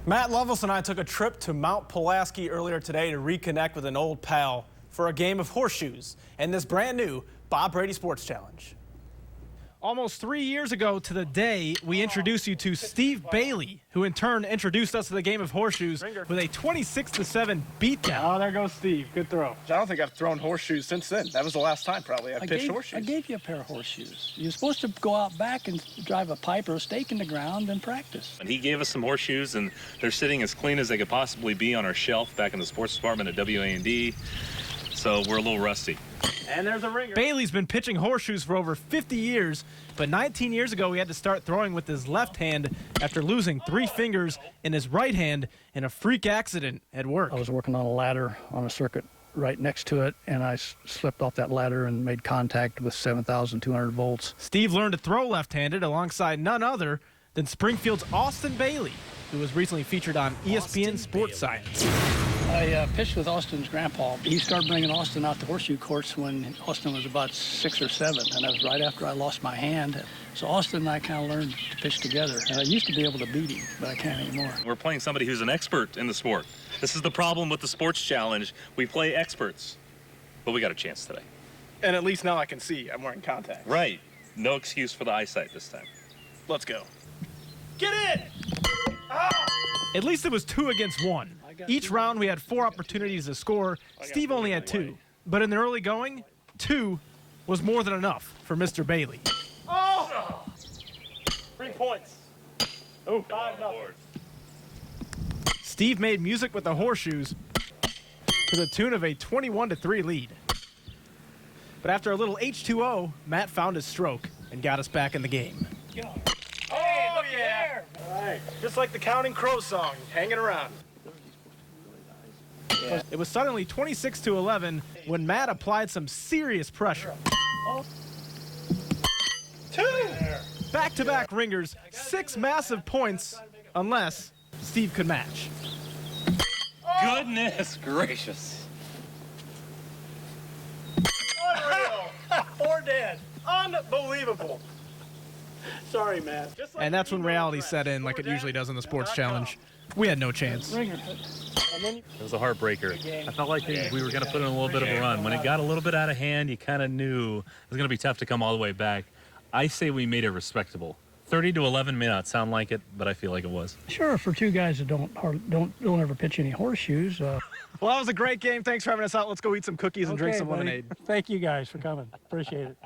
Matt Loveless and I took a trip to Mount Pulaski earlier today to reconnect with an old pal for a game of horseshoes and this brand new Bob Brady Sports Challenge. Almost 3 years ago to the day, we introduced you to Steve Bailey, who in turn introduced us to the game of horseshoes with a 26-7 beatdown. Oh, there goes Steve. Good throw. I don't think I've thrown horseshoes since then. That was the last time probably I pitched horseshoes. I gave you a pair of horseshoes. You're supposed to go out back and drive a pipe or a stake in the ground and practice. And he gave us some horseshoes, and they're sitting as clean as they could possibly be on our shelf back in the sports department at WA&D. So we're a little rusty. And there's a ringer. Bailey's been pitching horseshoes for over 50 years, but 19 years ago he had to start throwing with his left hand after losing 3 fingers in his right hand in a freak accident at work. I was working on a ladder on a circuit right next to it, and I slipped off that ladder and made contact with 7,200 volts. Steve learned to throw left-handed alongside none other than Springfield's Austin Bailey, who was recently featured on ESPN Sports Science. I pitched with Austin's grandpa. He started bringing Austin out to horseshoe courts when Austin was about 6 or 7, and that was right after I lost my hand. So Austin and I kind of learned to pitch together, and I used to be able to beat him, but I can't anymore. We're playing somebody who's an expert in the sport. This is the problem with the sports challenge. We play experts, but we got a chance today. And at least now I can see. I'm wearing contacts. Right. No excuse for the eyesight this time. Let's go. Get in! At least it was 2 against 1. Each round we had 4 opportunities to score. Steve only had 2. But in the early going, 2 was more than enough for Mr. Bailey. Oh! 3 points. Oh, 5-0. Steve made music with the horseshoes to the tune of a 21-3 lead. But after a little H2O, Matt found his stroke and got us back in the game. Oh, yeah. All right. Just like the Counting Crows song, hanging around. Yeah. It was suddenly 26-11 when Matt applied some serious pressure. 2! Back-to-back ringers, 6 massive points, unless Steve could match. Goodness gracious. Unreal. 4 dead. Unbelievable. Sorry, Matt. And that's when reality set in like it usually does in the sports challenge. We had no chance. It was a heartbreaker. I felt like we were going to put in a little bit of a run. When it got a little bit out of hand, you kind of knew it was going to be tough to come all the way back. I say we made it respectable. 30-11 may not sound like it, but I feel like it was. Sure, for 2 guys that don't ever pitch any horseshoes. Well, that was a great game. Thanks for having us out. Let's go eat some cookies and drink some buddy. lemonade. Thank you guys for coming. Appreciate it.